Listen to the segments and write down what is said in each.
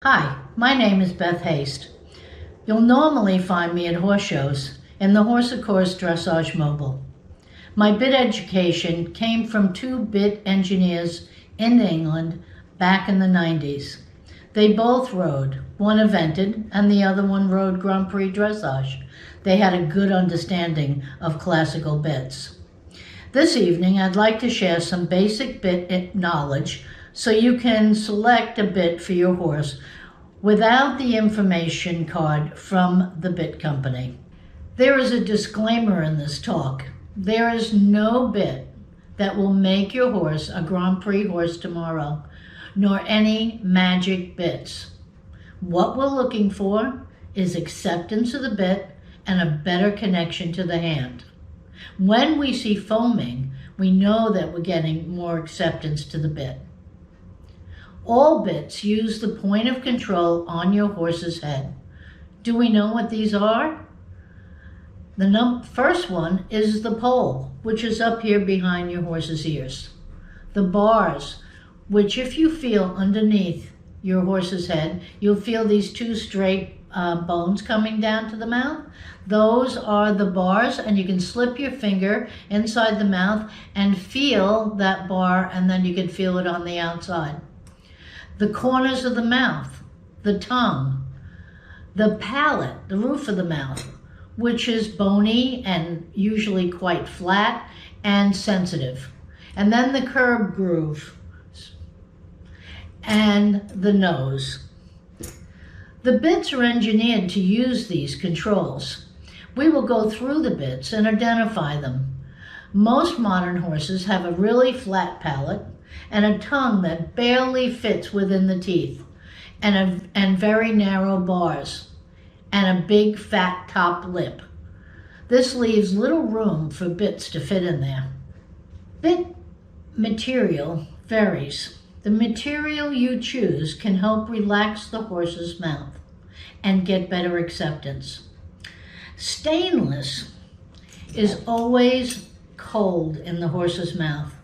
Hi, my name is Beth Haist. You'll normally find me at horse shows in the HorseofCourse Dressage Mobile. My bit education came from two bit engineers in England back in the 90s. They both rode. One evented and the other one rode Grand Prix dressage. They had a good understanding of classical bits. This evening, I'd like to share some basic bit knowledge so you can select a bit for your horse without the information card from the bit company. There is a disclaimer in this talk. There is no bit that will make your horse a Grand Prix horse tomorrow, nor any magic bits. What we're looking for is acceptance of the bit and a better connection to the hand. When we see foaming, we know that we're getting more acceptance to the bit. All bits use the point of control on your horse's head. Do we know what these are? The first one is the pole, which is up here behind your horse's ears. The bars, which if you feel underneath your horse's head, you'll feel these two straight bones coming down to the mouth. Those are the bars, and you can slip your finger inside the mouth and feel that bar, and then you can feel it on the outside. The corners of the mouth, the tongue, the palate, the roof of the mouth, which is bony and usually quite flat and sensitive. And then the curb groove and the nose. The bits are engineered to use these controls. We will go through the bits and identify them. Most modern horses have a really flat palate and a tongue that barely fits within the teeth, and very narrow bars, and a big fat top lip. This leaves little room for bits to fit in there. Bit material varies. The material you choose can help relax the horse's mouth and get better acceptance. Stainless is always cold in the horse's mouth.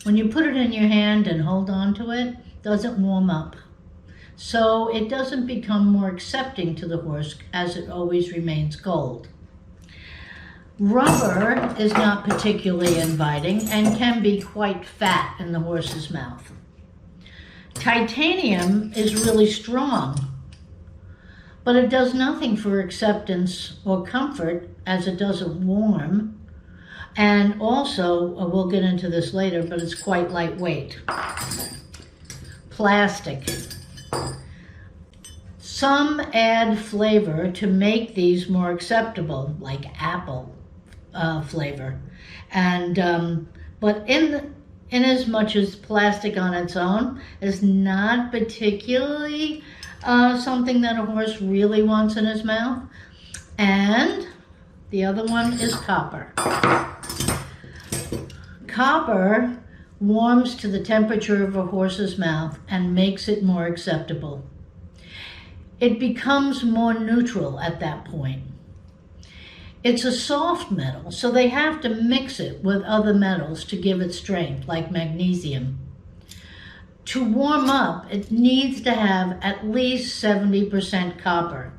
When you put it in your hand and hold on to it, it doesn't warm up. So it doesn't become more accepting to the horse as it always remains cold. Rubber is not particularly inviting and can be quite fat in the horse's mouth. Titanium is really strong, but it does nothing for acceptance or comfort as it doesn't warm. And also, we'll get into this later, but it's quite lightweight. Plastic. Some add flavor to make these more acceptable, like apple flavor. And but in as much as plastic on its own is not particularly something that a horse really wants in his mouth. And the other one is copper. Copper warms to the temperature of a horse's mouth and makes it more acceptable. It becomes more neutral at that point. It's a soft metal, so they have to mix it with other metals to give it strength, like magnesium. To warm up, it needs to have at least 70% copper.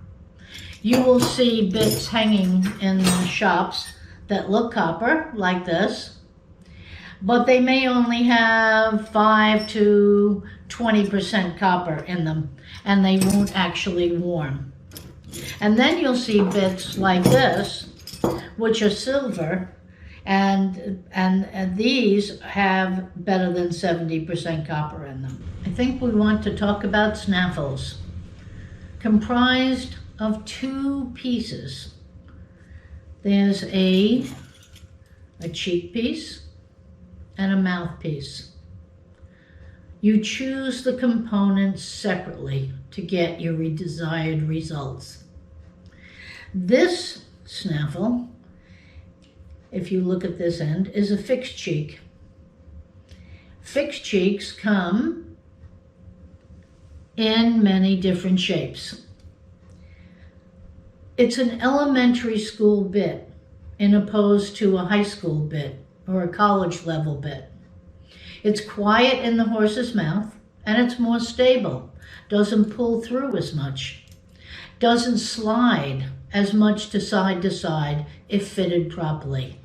You will see bits hanging in the shops that look copper, like this, but they may only have 5 to 20% copper in them, and they won't actually warm. And then you'll see bits like this, which are silver, and these have better than 70% copper in them. I think we want to talk about snaffles, comprised of two pieces. There's a cheek piece and a mouthpiece. You choose the components separately to get your desired results. This snaffle, if you look at this end, is a fixed cheek. Fixed cheeks come in many different shapes. It's an elementary school bit in opposed to a high school bit or a college level bit. It's quiet in the horse's mouth and it's more stable, doesn't pull through as much, doesn't slide as much to side if fitted properly.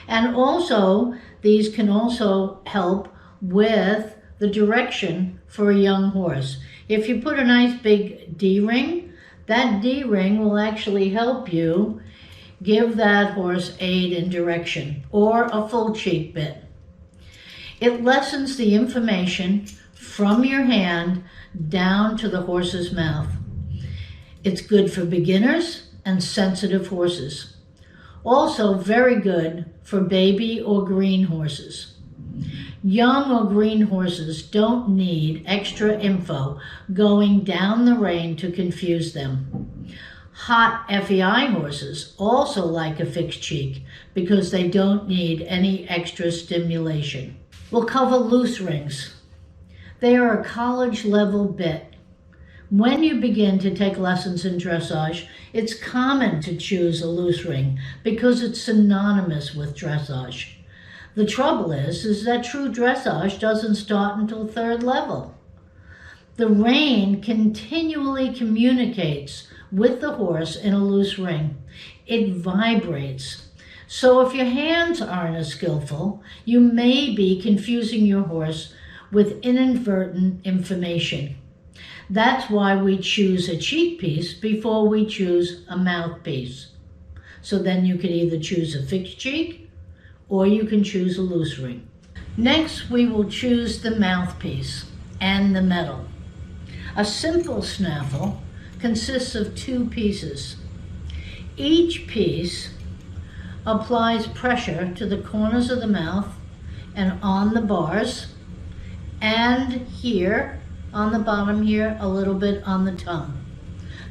And also, these can also help with the direction for a young horse. If you put a nice big D-ring, that D-ring will actually help you give that horse aid in direction, or a full cheek bit. It lessens the information from your hand down to the horse's mouth. It's good for beginners and sensitive horses. Also very good for baby or green horses. Young or green horses don't need extra info going down the rein to confuse them. Hot FEI horses also like a fixed cheek because they don't need any extra stimulation. We'll cover loose rings. They are a college level bit. When you begin to take lessons in dressage, it's common to choose a loose ring because it's synonymous with dressage. The trouble is that true dressage doesn't start until third level. The rein continually communicates with the horse in a loose ring. It vibrates. So if your hands aren't as skillful, you may be confusing your horse with inadvertent information. That's why we choose a cheek piece before we choose a mouthpiece. So then you could either choose a fixed cheek or you can choose a loose ring. Next, we will choose the mouthpiece and the metal. A simple snaffle consists of 2 pieces. Each piece applies pressure to the corners of the mouth and on the bars, and here on the bottom here, a little bit on the tongue.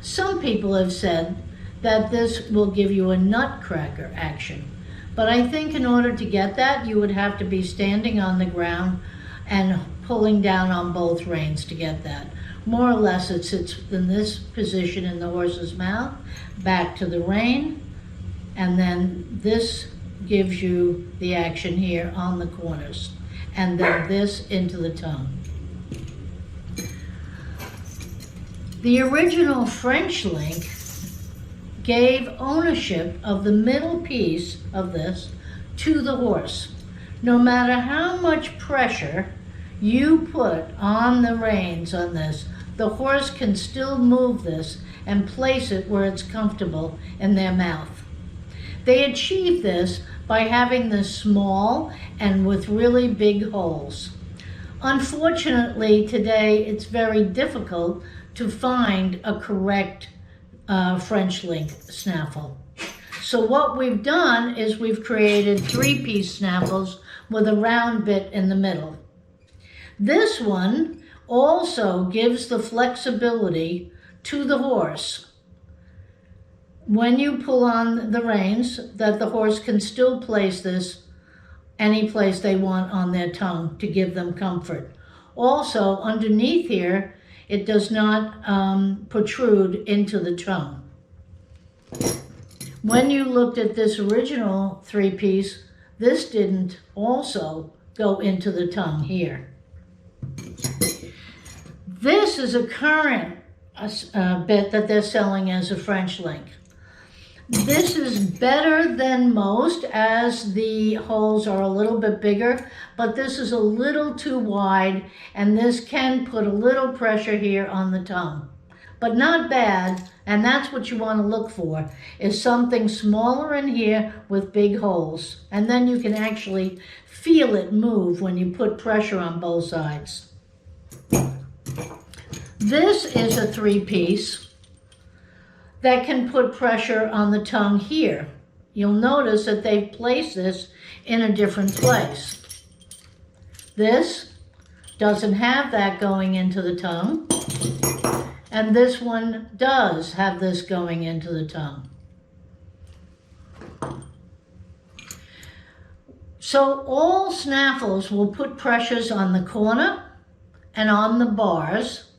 Some people have said that this will give you a nutcracker action, but I think in order to get that, you would have to be standing on the ground and pulling down on both reins to get that. More or less, it sits in this position in the horse's mouth, back to the rein, and then this gives you the action here on the corners, and then this into the tongue. The original French link gave ownership of the middle piece of this to the horse. No matter how much pressure you put on the reins on this, the horse can still move this and place it where it's comfortable in their mouth. They achieve this by having this small and with really big holes. Unfortunately, today it's very difficult to find a correct French link snaffle. So what we've done is we've created 3-piece snaffles with a round bit in the middle. This one also gives the flexibility to the horse. When you pull on the reins, that the horse can still place this any place they want on their tongue to give them comfort. Also, underneath here, it does not protrude into the tongue. When you looked at this original 3-piece, this didn't also go into the tongue here. This is a current bit that they're selling as a French link. This is better than most as the holes are a little bit bigger, but this is a little too wide, and this can put a little pressure here on the tongue. But not bad, and that's what you want to look for, is something smaller in here with big holes. And then you can actually feel it move when you put pressure on both sides. This is a 3-piece that can put pressure on the tongue here. You'll notice that they've placed this in a different place. This doesn't have that going into the tongue, and this one does have this going into the tongue. So all snaffles will put pressures on the corner and on the bars,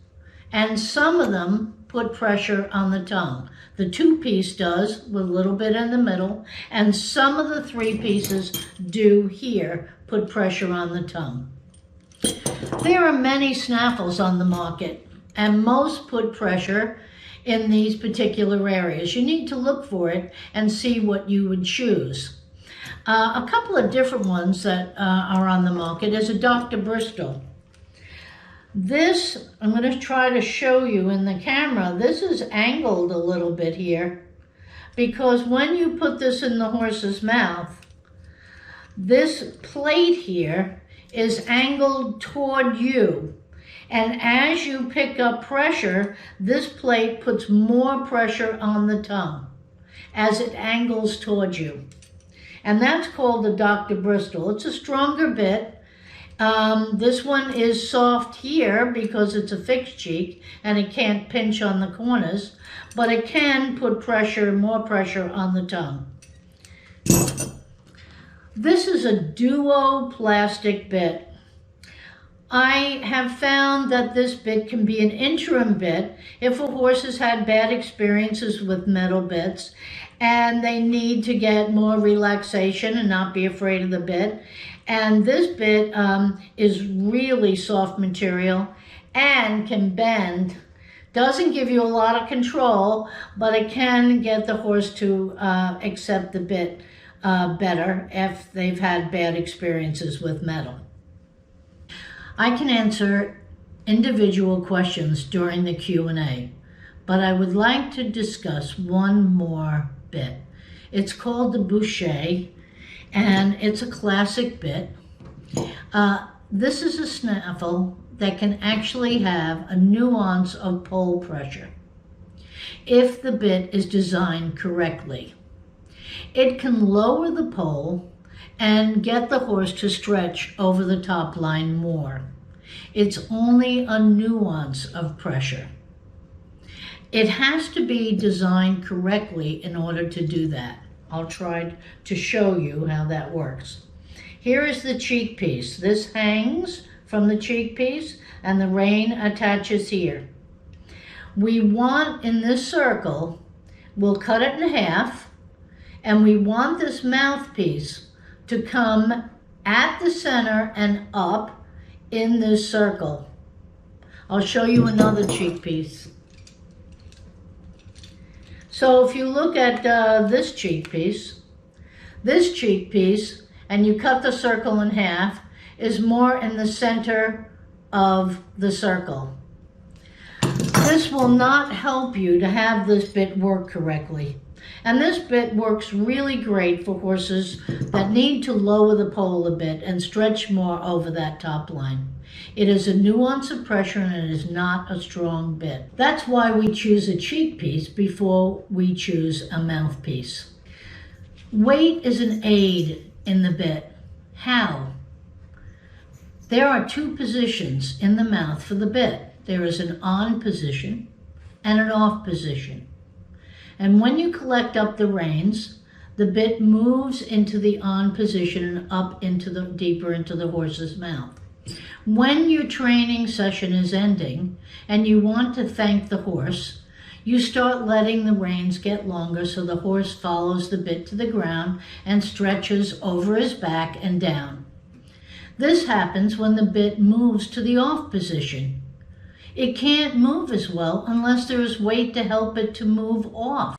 and some of them put pressure on the tongue. The 2-piece does, with a little bit in the middle, and some of the 3 pieces do here put pressure on the tongue. There are many snaffles on the market, and most put pressure in these particular areas. You need to look for it and see what you would choose. A couple of different ones that are on the market is a Dr. Bristol. This, I'm going to try to show you in the camera, this is angled a little bit here, because when you put this in the horse's mouth, this plate here is angled toward you. And as you pick up pressure, this plate puts more pressure on the tongue as it angles toward you. And that's called the Dr. Bristol. It's a stronger bit. This one is soft here because it's a fixed cheek and it can't pinch on the corners, but it can put pressure, more pressure on the tongue. This is a duo plastic bit. I have found that this bit can be an interim bit if a horse has had bad experiences with metal bits and they need to get more relaxation and not be afraid of the bit. And this bit is really soft material and can bend. Doesn't give you a lot of control, but it can get the horse to accept the bit better if they've had bad experiences with metal. I can answer individual questions during the Q&A, but I would like to discuss one more bit. It's called the Boucher, and it's a classic bit. This is a snaffle that can actually have a nuance of pole pressure if the bit is designed correctly. It can lower the pole and get the horse to stretch over the top line more. It's only a nuance of pressure. It has to be designed correctly in order to do that. I'll try to show you how that works. Here is the cheek piece. This hangs from the cheek piece and the rein attaches here. We want in this circle, we'll cut it in half, and we want this mouthpiece to come at the center and up in this circle. I'll show you another cheek piece. So if you look at this cheek piece, and you cut the circle in half, is more in the center of the circle. This will not help you to have this bit work correctly. And this bit works really great for horses that need to lower the pole a bit and stretch more over that top line. It is a nuance of pressure and it is not a strong bit. That's why we choose a cheek piece before we choose a mouthpiece. Weight is an aid in the bit. How? There are two positions in the mouth for the bit. There is an on position and an off position. And when you collect up the reins, the bit moves into the on position and up into the deeper into the horse's mouth. When your training session is ending and you want to thank the horse, you start letting the reins get longer so the horse follows the bit to the ground and stretches over his back and down. This happens when the bit moves to the off position. It can't move as well unless there is weight to help it to move off.